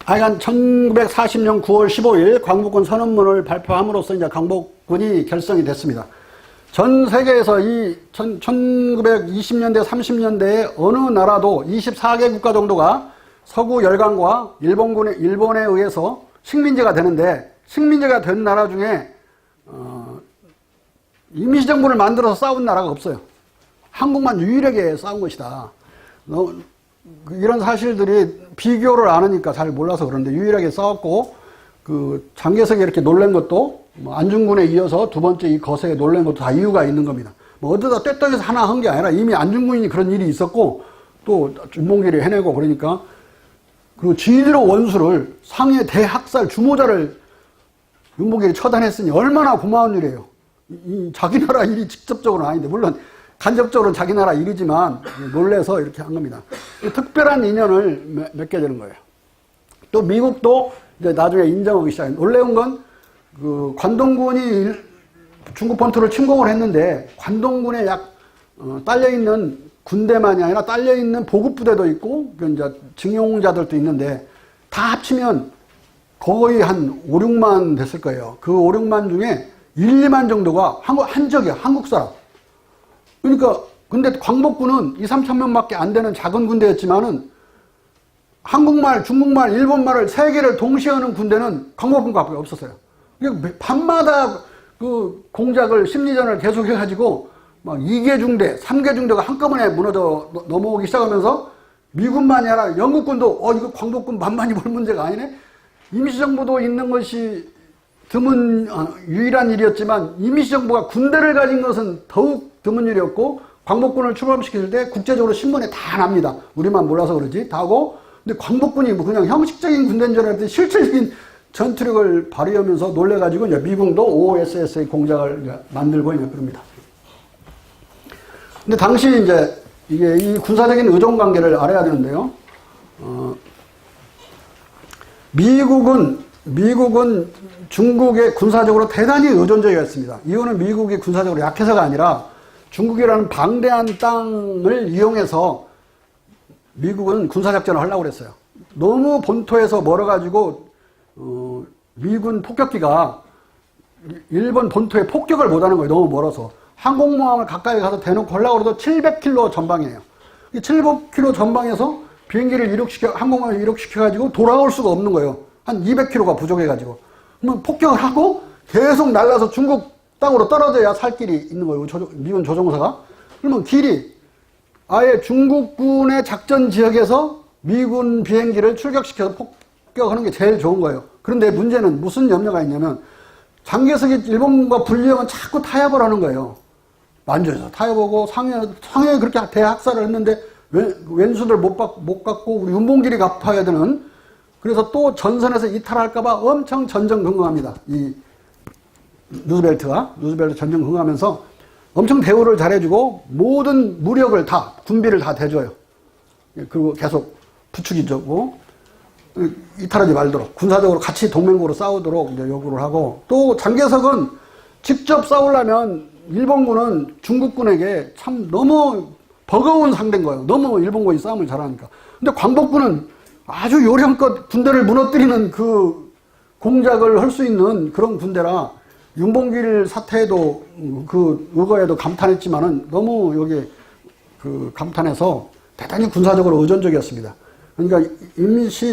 하여간 1940년 9월 15일 광복군 선언문을 발표함으로써 이제 광복군이 결성이 됐습니다. 전 세계에서 이 1920년대, 30년대에 어느 나라도 24개 국가 정도가 서구 열강과 일본에 의해서 식민지가 되는데, 식민지가 된 나라 중에 임시정부를 만들어서 싸운 나라가 없어요. 한국만 유일하게 싸운 것이다. 이런 사실들이 비교를 안 하니까 잘 몰라서 그런데 유일하게 싸웠고, 그 장개석이 이렇게 놀란 것도 안중근에 이어서 두 번째 이 거세게 놀란 것도 다 이유가 있는 겁니다. 뭐 어디다 떼떡에서 하나 한 게 아니라 이미 안중근이 그런 일이 있었고, 또 윤봉길이 해내고 그러니까, 그리고 지휘로 원수를 상해 대학살 주모자를 윤봉길이 처단했으니 얼마나 고마운 일이에요. 자기 나라 일이 직접적으로는 아닌데, 물론 간접적으로는 자기 나라 일이지만 놀래서 이렇게 한 겁니다. 특별한 인연을 맺게 되는 거예요. 또 미국도 이제 나중에 인정하기 시작해요. 놀라운 건 그 관동군이 중국 본토를 침공을 했는데, 관동군에 딸려있는 군대만이 아니라 딸려있는 보급부대도 있고 이제 징용자들도 있는데, 다 합치면 거의 한 5, 6만 됐을 거예요. 그 5, 6만 중에 1, 2만 정도가 한적이야. 한국 사람. 그러니까 근데 광복군은 2, 3천 명밖에 안 되는 작은 군대였지만은 한국말, 중국말, 일본말을 세 개를 동시에 하는 군대는 광복군밖에 없었어요. 밤마다 그 공작을, 심리전을 계속 해가지고 막 2개 중대, 3개 중대가 한꺼번에 무너져 넘어오기 시작하면서 미군만이 아니라 영국군도 이거 광복군 만만히 볼 문제가 아니네. 임시정부도 있는 것이 드문 유일한 일이었지만 임시정부가 군대를 가진 것은 더욱 드문 일이었고, 광복군을 출범시킬 때 국제적으로 신문에 다 납니다. 우리만 몰라서 그러지 다 하고. 근데 광복군이 뭐 그냥 형식적인 군대인 줄 알았더니 실질적인 전투력을 발휘하면서 놀래가지고 이제 미군도 OSS의 공작을 만들고 이제 그럽니다. 근데 당시 이제 이게 이 군사적인 의존 관계를 알아야 되는데요. 미국은 중국에 군사적으로 대단히 의존적이었습니다. 이유는 미국이 군사적으로 약해서가 아니라 중국이라는 방대한 땅을 이용해서 미국은 군사작전을 하려고 그랬어요. 너무 본토에서 멀어가지고 미군 폭격기가 일본 본토에 폭격을 못하는 거예요. 너무 멀어서. 항공모함을 가까이 가서 대놓고 하려고 해도 700km 전방이에요. 이 700km 전방에서 비행기를 항공모함을 이륙시켜가지고 돌아올 수가 없는 거예요. 한 200km가 부족해가지고. 그러면 폭격을 하고 계속 날라서 중국 땅으로 떨어져야 살 길이 있는 거예요. 미군 조종사가. 그러면 길이 아예 중국군의 작전 지역에서 미군 비행기를 출격시켜서 폭격하는 게 제일 좋은 거예요. 그런데 문제는 무슨 염려가 있냐면, 장개석이 일본과 분리하면 자꾸 타협을 하는 거예요. 만주에서 타협하고 상해에 그렇게 대학살을 했는데 왼수들 못 갖고 우리 윤봉길이 갚아야 되는, 그래서 또 전선에서 이탈할까봐 엄청 전전긍긍합니다. 이 루즈벨트 전전 긍긍하면서 엄청 대우를 잘해주고 모든 무력을 다, 군비를 다 대줘요. 그리고 계속 부추기고 이탈하지 말도록 군사적으로 같이 동맹국으로 싸우도록 이제 요구를 하고, 또 장개석은 직접 싸우려면 일본군은 중국군에게 참 너무 버거운 상대인 거예요. 너무 일본군이 싸움을 잘하니까. 근데 광복군은 아주 요령껏 군대를 무너뜨리는 그 공작을 할 수 있는 그런 군대라, 윤봉길 사태에도 그 의거에도 감탄했지만은 너무 여기 그 감탄해서 대단히 군사적으로 의존적이었습니다. 그러니까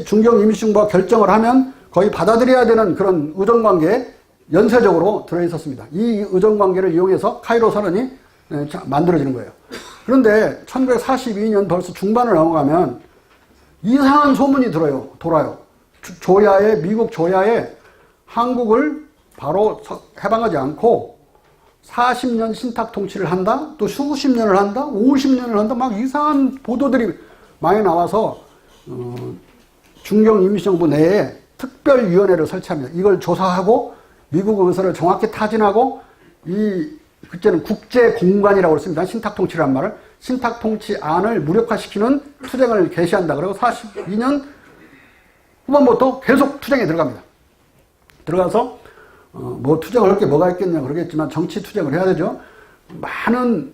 중경 임시정부가 결정을 하면 거의 받아들여야 되는 그런 의존관계에 연쇄적으로 들어있었습니다. 이 의존관계를 이용해서 카이로 선언이 만들어지는 거예요. 그런데 1942년 벌써 중반을 넘어가면 이상한 소문이 돌아요. 미국 조야에 한국을 바로 해방하지 않고 40년 신탁 통치를 한다, 또 수십 년을 한다, 50년을 한다, 막 이상한 보도들이 많이 나와서 중경 임시정부 내에 특별위원회를 설치합니다. 이걸 조사하고 미국 의사를 정확히 타진하고, 그때는 국제공관이라고 했습니다. 신탁통치라는 말을. 신탁통치안을 무력화시키는 투쟁을 개시한다. 그리고 42년 후반부터 계속 투쟁에 들어갑니다. 들어가서 뭐 투쟁을 할 게 뭐가 있겠냐 그러겠지만 정치 투쟁을 해야 되죠. 많은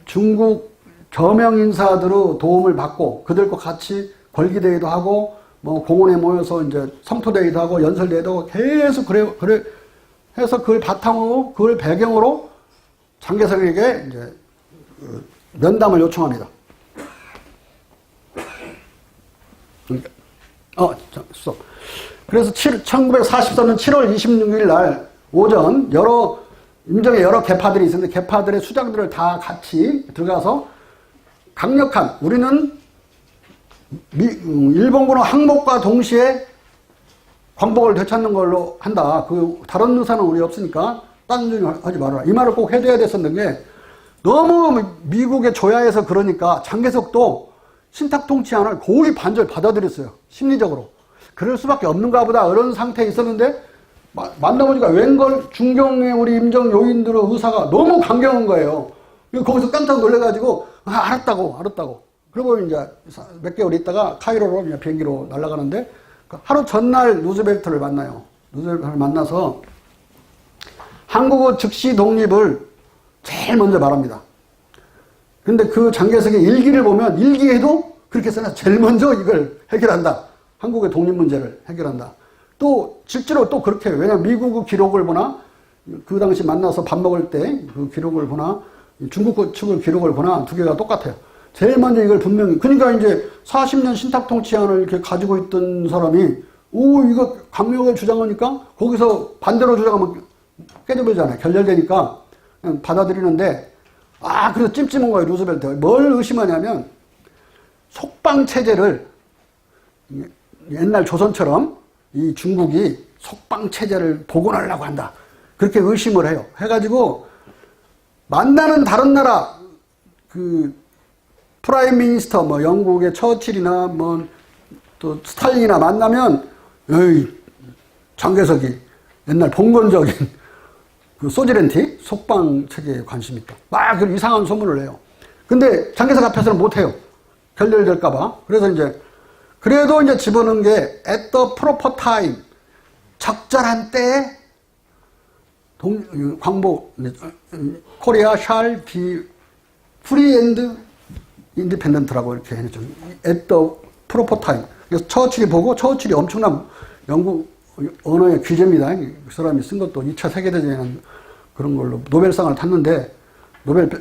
중국 저명 인사들의 도움을 받고 그들과 같이 걸기대회도 하고 뭐 공원에 모여서 이제 성토대회도 하고 연설대회도 하고 계속 그래 해서 그걸 바탕으로 그걸 배경으로 장개석에게 이제 면담을 요청합니다. 그래서 1944년 7월 26일 날 오전 임정의 여러 계파들이 있었는데 계파들의 수장들을 다 같이 들어가서 강력한 우리는 일본군의 항복과 동시에 광복을 되찾는 걸로 한다. 다른 의사는 우리 없으니까 딴 소리 하지 말아라. 이 말을 꼭 해줘야 됐었는 게 너무 미국의 조야에서 그러니까 장개석도 신탁통치안을 고이 반절 받아들였어요. 심리적으로. 그럴 수밖에 없는가 보다 이런 상태에 있었는데 만나보니까 웬걸 중경의 우리 임정 요인들의 의사가 너무 강경한 거예요. 거기서 깜짝 놀래가지고 알았다고. 그리고 이제 몇 개월 있다가 카이로로 그냥 비행기로 날아가는데 하루 전날 루즈벨트를 만나요. 루즈벨트를 만나서 한국의 즉시 독립을 제일 먼저 말합니다. 근데 그 장개석의 일기를 보면 일기에도 그렇게 써놔서 제일 먼저 이걸 해결한다. 한국의 독립 문제를 해결한다. 또 실제로 또 그렇게 해요. 왜냐하면 미국의 기록을 보나 그 당시 만나서 밥 먹을 때 그 기록을 보나 중국 측의 기록을 보나 두 개가 똑같아요. 제일 먼저 이걸 분명히 그러니까 이제 40년 신탁통치안을 이렇게 가지고 있던 사람이 이거 강력하게 주장하니까 거기서 반대로 주장하면 깨져버리잖아요. 결렬되니까 그냥 받아들이는데 그래서 찜찜한 거예요. 루즈벨트. 뭘 의심하냐면 속방체제를 옛날 조선처럼 이 중국이 속방체제를 복원하려고 한다. 그렇게 의심을 해요. 해가지고 만나는 다른 나라 프라임 미니스터 뭐 영국의 처칠이나 뭐 또 스탈린이나 만나면 장개석이 옛날 봉건적인 소지렌티 속방 체계에 관심이 있다. 막 이상한 소문을 내요. 근데 장개석 앞에서는 못해요. 결렬될까봐. 그래서 이제 그래도 이제 집어넣은 게 at the proper time 적절한 때에 광복 코리아 shall be free and independent라고 이렇게 해놓죠. at the proper time. 그래서 처칠이 보고 처칠이 엄청난 영국 언어의 귀재입니다. 그 사람이 쓴 것도 2차 세계대전에 그런 걸로 노벨상을 탔는데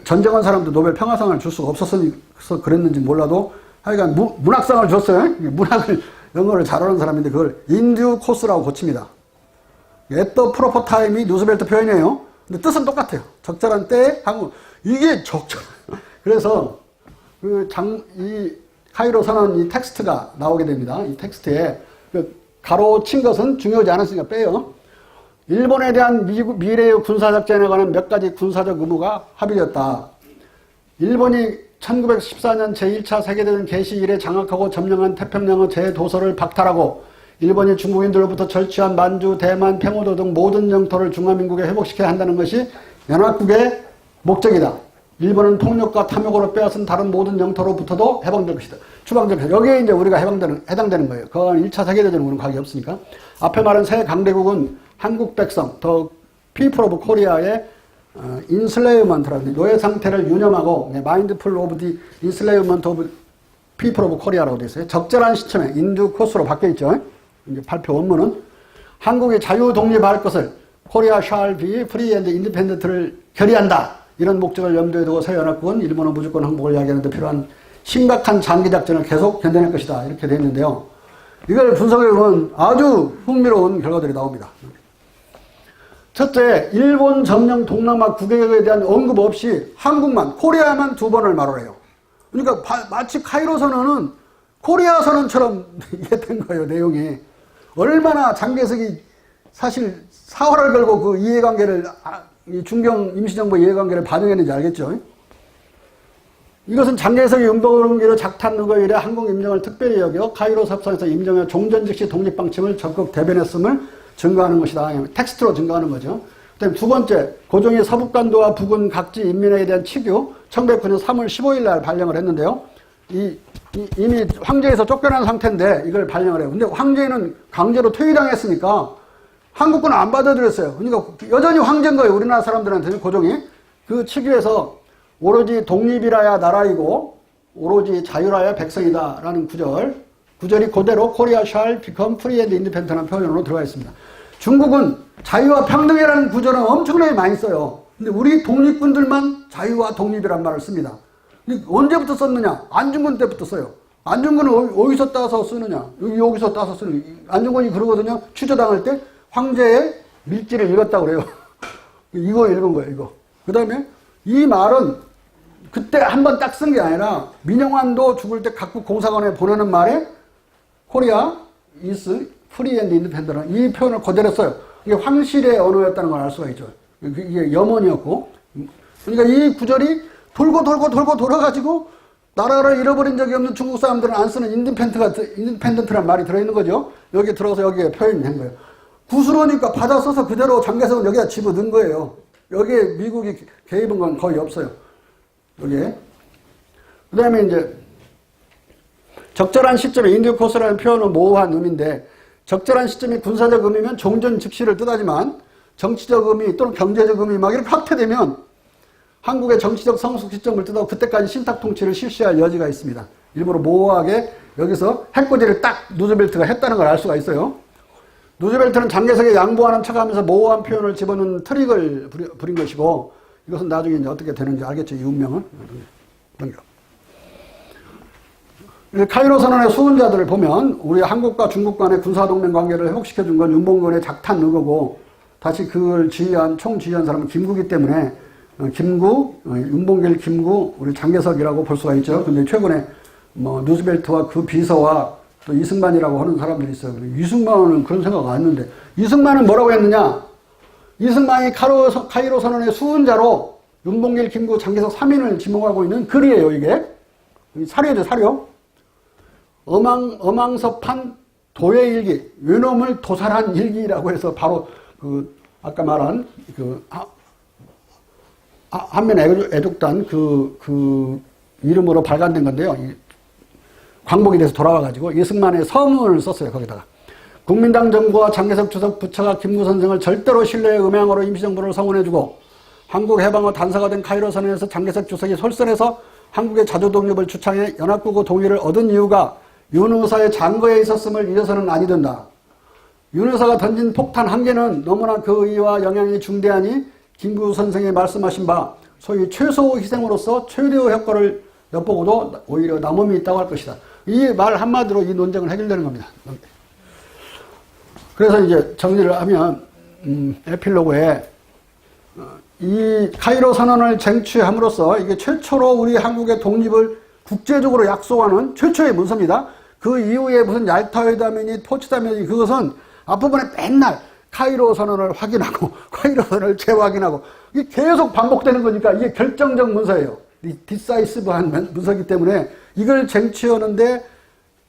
전쟁한 사람도 노벨 평화상을 줄 수가 없어서 그랬는지 몰라도 하여간 문학상을 줬어요. 문학을 영어를 잘하는 사람인데 그걸 인듀 코스라고 고칩니다. at the proper time이 루즈벨트 표현이에요. 근데 뜻은 똑같아요. 적절한 때에 하고 이게 적절. 그래서 이 카이로 선언 이 텍스트가 나오게 됩니다. 이 텍스트에 가로친 것은 중요하지 않았으니까 빼요. 일본에 대한 미래의 군사작전에 관한 몇 가지 군사적 의무가 합의되었다. 일본이 1914년 제1차 세계대전 개시 이래 장악하고 점령한 태평양의 제도서를 박탈하고 일본이 중국인들로부터 절취한 만주, 대만, 평화도 등 모든 영토를 중화민국에 회복시켜야 한다는 것이 연합국의 목적이다. 일본은 폭력과 탐욕으로 빼앗은 다른 모든 영토로부터도 해방될 것이다. 추방될 것이다. 여기에 이제 우리가 해당되는 거예요. 그건 1차 세계대전은 우리는 관계 없으니까. 앞에 말한 새 강대국은 한국 백성, 더 people of Korea의 enslavement, 노예 상태를 유념하고 mindful of the enslavement of people of Korea라고 되어 있어요. 적절한 시점에 인두 코스로 바뀌어 있죠. 이제 발표 원문은 한국이 자유 독립할 것을 Korea shall be free and independent를 결의한다. 이런 목적을 염두에 두고 새연합국은 일본의 무조건 항복을 이야기하는 데 필요한 심각한 장기작전을 계속 견뎌낼 것이다. 이렇게 되어 있는데요. 이걸 분석해보면 아주 흥미로운 결과들이 나옵니다. 첫째, 일본 점령 동남아 9개국에 대한 언급 없이 한국만, 코리아만 2번을 말을 해요. 그러니까 마치 카이로 선언은 코리아 선언처럼 이게 된 거예요, 내용이. 얼마나 장개석이 사실 사활을 걸고 그 이해관계를, 이 중경 임시정부 이해관계를 반영했는지 알겠죠? 이것은 장개석이 음동원기로 작탄 의뢰 한국 임정을 특별히 여겨 카이로 협상에서 임정의 종전 즉시 독립방침을 적극 대변했음을 증거하는 것이다. 텍스트로 증거하는 거죠. 그다음에 두 번째, 고종이 서북간도와 북은 각지 인민에 대한 치규 1909년 3월 15일 날 발령을 했는데요. 이미 황제에서 쫓겨난 상태인데 이걸 발령을 해요. 근데 황제는 강제로 퇴위당했으니까 한국군은 안 받아들였어요. 그러니까 여전히 황제인 거예요. 우리나라 사람들한테는 고종이. 그 치규에서 오로지 독립이라야 나라이고 오로지 자유라야 백성이다 라는 구절 구절이 그대로 Korea shall become free and independent라는 표현으로 들어가 있습니다. 중국은 자유와 평등이라는 구절은 엄청나게 많이 써요. 근데 우리 독립군들만 자유와 독립이란 말을 씁니다. 근데 언제부터 썼느냐? 안중근 때부터 써요. 안중근은 어디서 따서 쓰느냐? 여기서 따서 쓰느냐? 안중근이 그러거든요. 취조당할 때 황제의 밀지를 읽었다고 그래요. 이거 읽은 거예요, 이거. 그 다음에 이 말은 그때 한 번 딱 쓴 게 아니라 민영환도 죽을 때 각국 공사관에 보내는 말에 코리아 is free and independent 이 표현을 그대로 써요. 이게 황실의 언어였다는 걸 알 수가 있죠. 이게 염원이었고. 그러니까 이 구절이 돌고 돌아가지고 나라를 잃어버린 적이 없는 중국 사람들은 안 쓰는 인디펜던트란 말이 들어있는 거죠. 여기 들어서 여기에 표현이 된 거예요. 구스러우니까 받아 써서 그대로 장개석은 여기다 집어넣은 거예요. 여기에 미국이 개입한 건 거의 없어요. 여기에. 그 다음에 이제 적절한 시점에 인디코스라는 표현은 모호한 의미인데 적절한 시점이 군사적 의미면 종전 즉시를 뜻하지만 정치적 의미 또는 경제적 의미 막 이렇게 확대되면 한국의 정치적 성숙 시점을 뜻하고 그때까지 신탁 통치를 실시할 여지가 있습니다. 일부러 모호하게 여기서 해코지를 딱 누즈벨트가 했다는 걸 알 수가 있어요. 누즈벨트는 장개석에 양보하는 척하면서 모호한 표현을 집어넣는 트릭을 부린 것이고 이것은 나중에 이제 어떻게 되는지 알겠죠. 이 운명은. 카이로 선언의 수훈자들을 보면 우리 한국과 중국 간의 군사동맹 관계를 회복시켜준 건 윤봉건의 작탄 의거고 다시 그걸 총지휘한 사람은 김구기 때문에 윤봉길, 김구, 우리 장개석이라고 볼 수가 있죠. 근데 최근에 누즈벨트와 그 비서와 또 이승만이라고 하는 사람들이 있어요. 이승만은 그런 생각 안 했는데 이승만은 뭐라고 했느냐? 이승만이 카이로 선언의 수훈자로 윤봉길, 김구, 장개석 3인을 지목하고 있는 글이에요. 이게 사료죠, 사료. 어망섭한 도예일기, 외놈을 도살한 일기라고 해서 바로 아까 말한 한면 애족단 그 이름으로 발간된 건데요. 광복이 돼서 돌아와가지고 이승만의 서문을 썼어요. 거기다가 국민당 정부와 장개석 주석 부처가 김구 선생을 절대로 신뢰의 음향으로 임시정부를 성원해주고 한국 해방의 단서가 된 카이로 선언에서 장개석 주석이 솔선해서 한국의 자주 독립을 주창해 연합국의 동의를 얻은 이유가 윤 의사의 장거에 있었음을 잊어서는 아니 된다. 윤 의사가 던진 폭탄 한 개는 너무나 그 의의와 영향이 중대하니 김구 선생이 말씀하신 바 소위 최소 희생으로서 최대의 효과를 엿보고도 오히려 남음이 있다고 할 것이다. 이 말 한마디로 이 논쟁을 해결되는 겁니다. 그래서 이제 정리를 하면 에필로그에 이 카이로 선언을 쟁취함으로써 이게 최초로 우리 한국의 독립을 국제적으로 약속하는 최초의 문서입니다. 그 이후에 무슨 얄타회담이니 포츠담이니 그것은 앞부분에 맨날 카이로 선언을 확인하고 카이로 선언을 재확인하고 이게 계속 반복되는 거니까 이게 결정적 문서예요. 디사이시브한 문서이기 때문에 이걸 쟁취하는데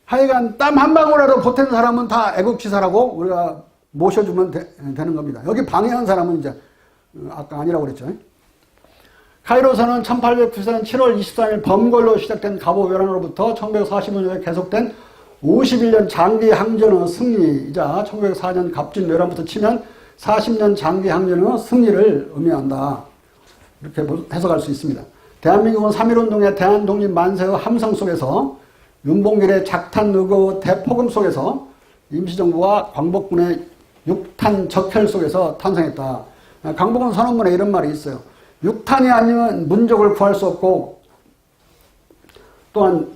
하여간 땀 한 방울이라도 보탠 사람은 다 애국지사라고 우리가 모셔주면 되는 겁니다. 여기 방해한 사람은 이제 아까 아니라고 그랬죠. 카이로 선언은 1894년 7월 23일 범걸로 시작된 갑오벼란으로부터 1945년에 계속된 51년 장기 항전의 승리이자 1904년 갑진뇌란부터 치면 40년 장기 항전의 승리를 의미한다. 이렇게 해석할 수 있습니다. 대한민국은 3.1운동의 대한독립 만세의 함성 속에서 윤봉길의 작탄 의거 대폭음 속에서 임시정부와 광복군의 육탄 적혈 속에서 탄생했다. 광복군 선언문에 이런 말이 있어요. 육탄이 아니면 문족을 구할 수 없고 또한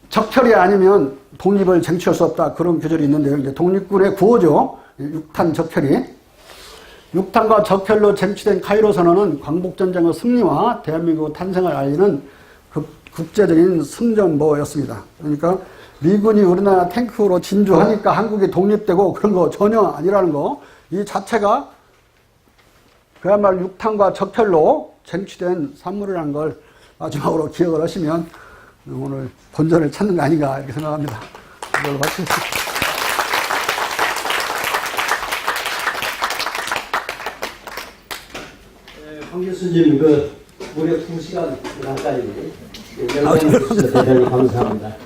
적혈이 아니면 독립을 쟁취할 수 없다. 그런 규절이 있는데요. 이제 독립군의 구호죠. 육탄 적혈이. 육탄과 적혈로 쟁취된 카이로 선언은 광복전쟁의 승리와 대한민국 탄생을 알리는 국제적인 승전보였습니다. 그러니까 미군이 우리나라 탱크로 진주하니까 한국이 독립되고 그런 거 전혀 아니라는 거. 이 자체가 그야말로 육탄과 적혈로 쟁취된 산물이라는 걸 마지막으로 기억을 하시면 오늘 본전을 찾는 거 아닌가 이렇게 생각합니다. 이걸로 마치겠습니다. 황 교수님, 무려 2시간 가까이 연락주셔서 대단히 감사합니다.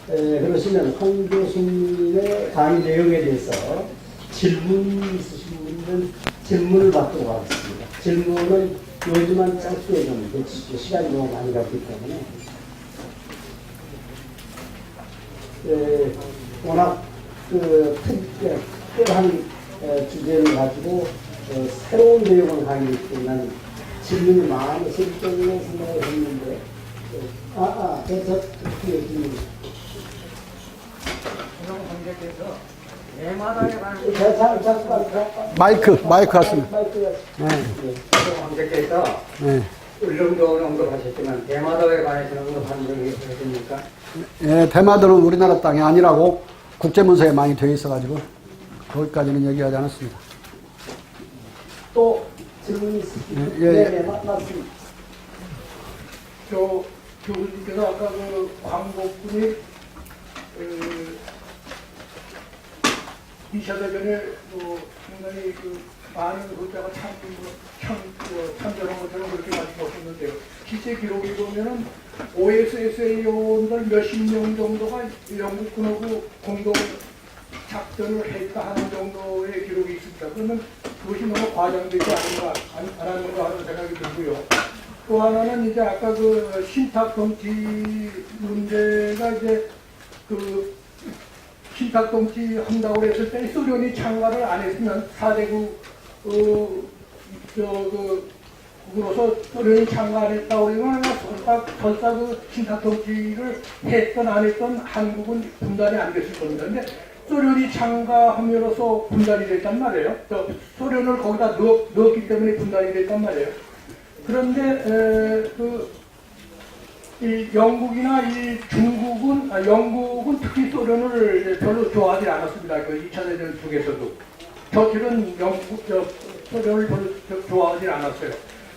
그러시면 황 교수님의 강의 내용에 대해서 질문 있으신 분들은 질문을 받도록 하겠습니다. 질문은 요즘은 짧게 좀 해주시죠. 시간이 너무 많이 갔기 때문에. 워낙 특별한 주제를 가지고 새로운 내용을 강의했기 때문에 질문이 많아서 이쪽으로 생각을 했는데 저 질문. 마이크 하시면. 황제께서 네. 울릉도는 언급하셨지만 대마도에 관해서는 언급한 적이 있으십니까? 예, 대마도는 우리나라 땅이 아니라고 국제문서에 많이 되어 있어가지고 거기까지는 얘기하지 않았습니다. 또 질문이 있으십니까? 예, 예. 네, 맞습니다. 저 교수님께서 아까 그 광복군이 2차 대전에 상당히 그 많은 의자가 참전한 것처럼 그렇게 말씀하셨는데요. 실제 기록에 보면은 OSSA 요원들 몇십 명 정도가 영국군하고 공동 작전을 했다 하는 정도의 기록이 있습니다. 그러면 그것이 너무 과장되지 않았는가 하는 생각이 들고요. 또 하나는 이제 아까 그 신탁 정치 문제가 이제 그 신탁 정치 한다고 했을 때 소련이 참가를 안 했으면 4대국 국으로서 소련이 참가 안 했다고 그러면 설사 그 신탁 정치를 했던 안 했던 한국은 분단이 안 됐을 겁니다. 근데 소련이 참가함으로써 분단이 됐단 말이에요. 소련을 거기다 넣었기 때문에 분단이 됐단 말이에요. 그런데 이 영국이나 이 중국은 영국은 특히 소련을 별로 좋아하지 않았습니다. 그 2차 대전 쪽에서도 저들은 소련을 별로 좋아하지 않았어요.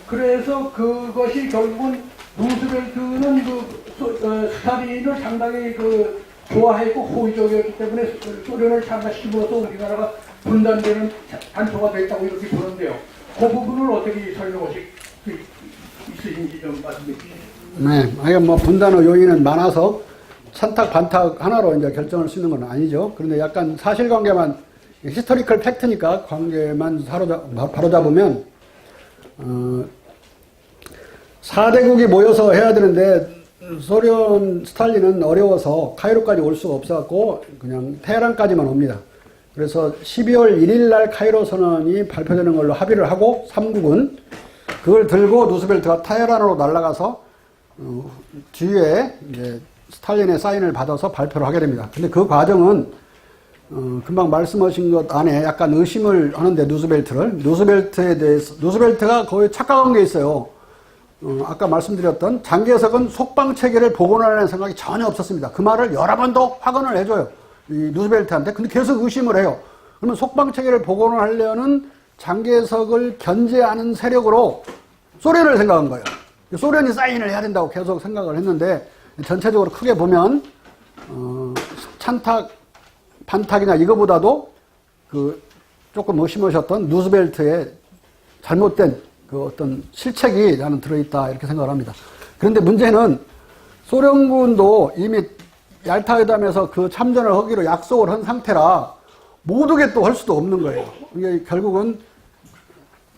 그래서 그것이 결국은 루스벨트는 스탈린을 상당히 좋아했고 호의적이었기 때문에 소련을 참가시킴으로써 우리나라가 분단되는 단초가 됐다고 이렇게 보는데요. 그 부분을 어떻게 설명하실 수 있으신지 좀 말씀해 주시죠. 네, 하여간 뭐 분단의 요인은 많아서 찬탁, 반탁 하나로 이제 결정할 수 있는 건 아니죠. 그런데 약간 사실관계만, 히스토리컬 팩트니까 관계만 바로잡으면, 4대국이 모여서 해야 되는데, 소련 스탈린은 어려워서 카이로까지 올 수가 없어갖고, 그냥 테헤란까지만 옵니다. 그래서 12월 1일 날 카이로 선언이 발표되는 걸로 합의를 하고, 3국은 그걸 들고 누스벨트가 테헤란으로 날아가서 뒤에 이제 스탈린의 사인을 받아서 발표를 하게 됩니다. 근데 그 과정은 금방 말씀하신 것 안에 약간 의심을 하는데 누스벨트에 대해서 누스벨트가 거의 착각한 게 있어요. 아까 말씀드렸던 장개석은 속방 체계를 복원하려는 생각이 전혀 없었습니다. 그 말을 여러 번도 확언을 해줘요. 이 누스벨트한테. 근데 계속 의심을 해요. 그러면 속방 체계를 복원을 하려는 장개석을 견제하는 세력으로 소련을 생각한 거예요. 소련이 사인을 해야 된다고 계속 생각을 했는데 전체적으로 크게 보면 찬탁, 반탁이나 이거보다도 조금 의심하셨던 누스벨트의 잘못된 어떤 실책이 나는 들어있다 이렇게 생각을 합니다. 그런데 문제는 소련군도 이미 얄타회담에서 그 참전을 하기로 약속을 한 상태라 모두게 또 할 수도 없는 거예요. 이게 결국은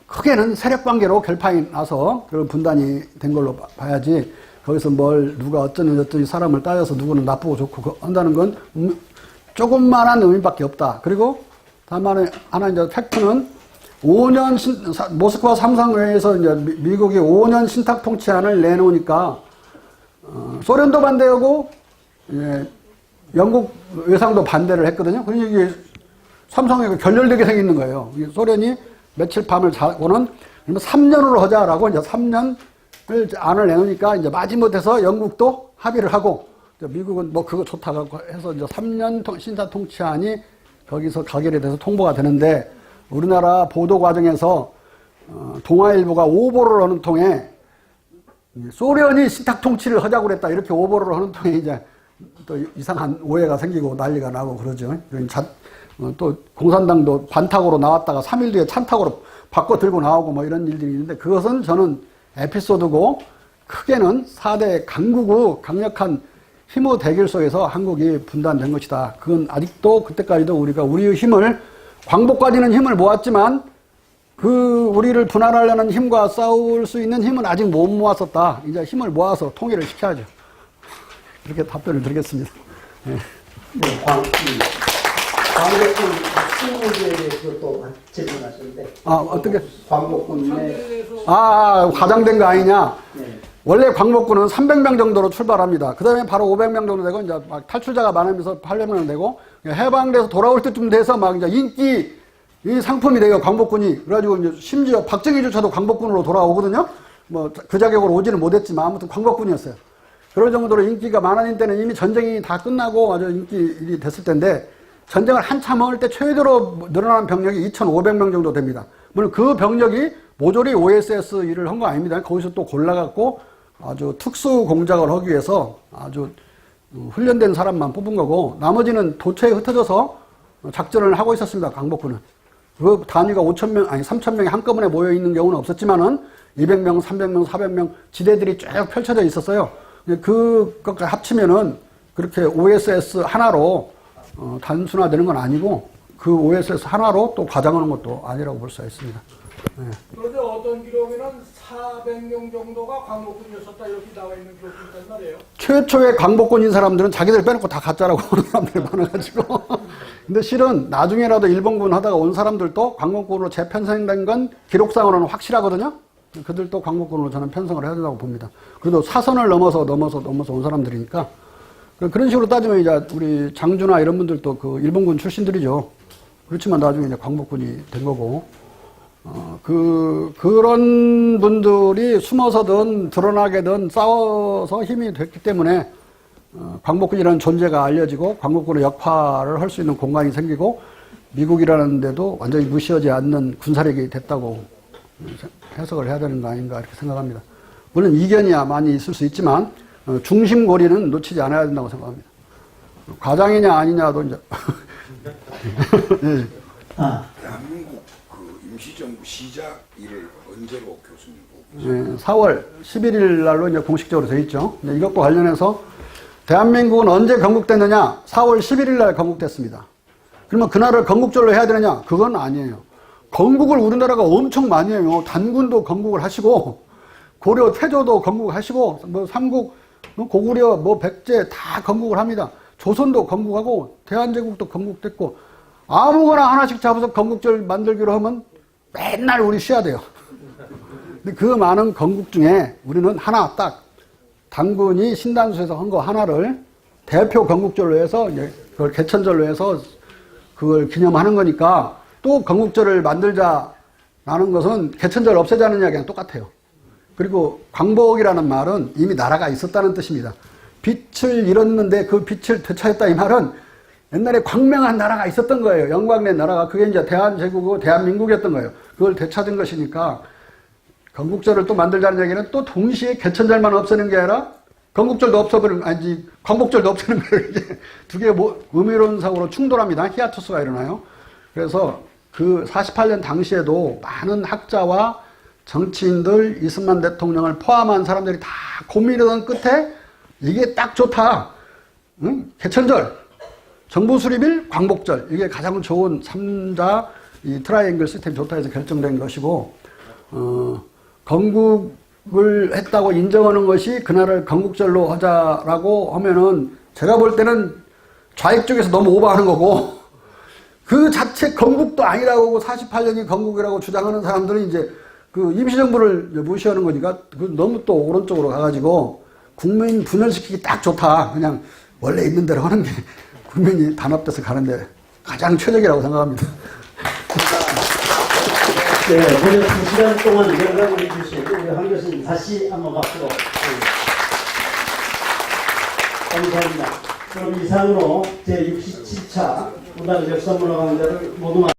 크게는 세력관계로 결판이 나서 그런 분단이 된 걸로 봐야지 거기서 누가 어쩌니 사람을 따져서 누구는 나쁘고 좋고 한다는 건 조금만한 의미밖에 없다. 그리고 다만 하나 이제 팩트는 5년 모스크바 삼상회의에서 이제 미국이 5년 신탁 통치안을 내놓으니까 소련도 반대하고 영국 외상도 반대를 했거든요. 그러니 이게 삼상회의가 결렬되게 생기는 거예요. 소련이 며칠 밤을 자고는 3년으로 하자라고 이제 3년을 안을 내놓으니까 이제 마지못해서 영국도 합의를 하고 미국은 그거 좋다고 해서 이제 3년 신탁 통치안이 거기서 가결이 돼서 통보가 되는데 우리나라 보도 과정에서 동아일보가 오보를 하는 통에 소련이 신탁 통치를 하자고 그랬다 이렇게 오보를 하는 통에 이제 또 이상한 오해가 생기고 난리가 나고 그러죠. 또 공산당도 반탁으로 나왔다가 3일 뒤에 찬탁으로 바꿔 들고 나오고 이런 일들이 있는데 그것은 저는 에피소드고 크게는 4대 강국의 강력한 힘의 대결 속에서 한국이 분단된 것이다. 그건 아직도 그때까지도 우리가 우리의 힘을 광복까지는 힘을 모았지만 우리를 분할하려는 힘과 싸울 수 있는 힘은 아직 못 모았었다. 이제 힘을 모아서 통일을 시켜야죠. 이렇게 답변을 드리겠습니다. 네. 네, 광복군 승무제에 대해서 또 질문하셨는데. 어떻게? 광복군의 과장된 거 아니냐? 네. 원래 광복군은 300명 정도로 출발합니다. 그 다음에 바로 500명 정도 되고, 이제 막 탈출자가 많으면서 800명 되고, 해방돼서 돌아올 때쯤 돼서 막 이제 인기, 이 상품이 돼요, 광복군이. 그래가지고 이제 심지어 박정희조차도 광복군으로 돌아오거든요? 뭐, 그 자격으로 오지는 못했지만, 아무튼 광복군이었어요. 그럴 정도로 인기가 많아진 때는 이미 전쟁이 다 끝나고 아주 인기이 됐을 텐데, 전쟁을 한참 할 때 최대로 늘어난 병력이 2,500명 정도 됩니다. 물론 그 병력이 모조리 OSS 일을 한 거 아닙니다. 거기서 또 골라갖고 아주 특수 공작을 하기 위해서 아주 훈련된 사람만 뽑은 거고, 나머지는 도처에 흩어져서 작전을 하고 있었습니다. 광복군은. 그 단위가 5,000명, 아니 3,000명이 한꺼번에 모여 있는 경우는 없었지만은 200명, 300명, 400명 지대들이 쭉 펼쳐져 있었어요. 그것과 합치면은 그렇게 OSS 하나로 단순화되는 건 아니고, 그 OSS 하나로 또 과장하는 것도 아니라고 볼 수가 있습니다. 네. 그런데 어떤 기록에는 400명 정도가 광복군이었었다 이렇게 나와 있는 기록이 있단 말이에요. 최초의 광복군인 사람들은 자기들 빼놓고 다 가짜라고 하는 사람들이 많아가지고. 근데 실은 나중에라도 일본군 하다가 온 사람들도 광복군으로 재편성된 건 기록상으로는 확실하거든요. 그들도 광복군으로 저는 편성을 해야 된다고 봅니다. 그래도 사선을 넘어서 온 사람들이니까. 그런 식으로 따지면 이제 우리 장주나 이런 분들도 그 일본군 출신들이죠. 그렇지만 나중에 이제 광복군이 된 거고. 그런 분들이 숨어서든 드러나게든 싸워서 힘이 됐기 때문에, 광복군이라는 존재가 알려지고, 광복군의 역할을 할 수 있는 공간이 생기고, 미국이라는 데도 완전히 무시하지 않는 군사력이 됐다고 해석을 해야 되는 거 아닌가 이렇게 생각합니다. 물론 이견이야 많이 있을 수 있지만, 중심고리는 놓치지 않아야 된다고 생각합니다. 과장이냐 아니냐도 이제. 네. 대한민국 그 임시정부 시작일을 언제로 교수님 보고? 4월 11일 날로 이제 공식적으로 되어 있죠. 이것과 관련해서 대한민국은 언제 건국됐느냐? 4월 11일 날 건국됐습니다. 그러면 그날을 건국절로 해야 되느냐? 그건 아니에요. 건국을 우리나라가 엄청 많이 해요. 단군도 건국을 하시고, 고려 태조도 건국하시고, 뭐 삼국, 고구려, 뭐 백제 다 건국을 합니다. 조선도 건국하고, 대한제국도 건국됐고, 아무거나 하나씩 잡아서 건국절 만들기로 하면 맨날 우리 쉬어야 돼요. 근데 그 많은 건국 중에 우리는 하나 딱, 당군이 신단수에서 한 거 하나를 대표 건국절로 해서, 이제 그걸 개천절로 해서 그걸 기념하는 거니까, 또 건국절을 만들자라는 것은 개천절 없애자는 이야기랑 똑같아요. 그리고 광복이라는 말은 이미 나라가 있었다는 뜻입니다. 빛을 잃었는데 그 빛을 되찾았다 이 말은 옛날에 광명한 나라가 있었던 거예요. 영광된 나라가. 그게 이제 대한제국이고 대한민국이었던 거예요. 그걸 되찾은 것이니까 건국절을 또 만들자는 얘기는 또 동시에 개천절만 없애는 게 아니라 건국절도 없애버리는, 아니지, 광복절도 없애는 거예요. 이제 두 개의 의미론상으로 충돌합니다. 히아투스가 일어나요. 그래서 그 48년 당시에도 많은 학자와 정치인들, 이승만 대통령을 포함한 사람들이 다 고민하던 끝에 이게 딱 좋다. 응? 개천절, 정부 수립일, 광복절. 이게 가장 좋은 3자 이 트라이앵글 시스템이 좋다 해서 결정된 것이고, 건국을 했다고 인정하는 것이 그날을 건국절로 하자라고 하면은 제가 볼 때는 좌익 쪽에서 너무 오버하는 거고, 그 자체 건국도 아니라고 48년이 건국이라고 주장하는 사람들은 이제 그 임시정부를 무시하는 거니까 그 너무 또 오른쪽으로 가가지고 국민 분열시키기 딱 좋다. 그냥 원래 있는 대로 하는 게 국민이 단합돼서 가는데 가장 최적이라고 생각합니다. 네, 오늘 2시간 동안 연락을 해주신 우리 황 교수님 다시 한번 박수로. 감사합니다. 그럼 이상으로 제67차 문화적 역사문화 강좌를 모두 마치겠습니다.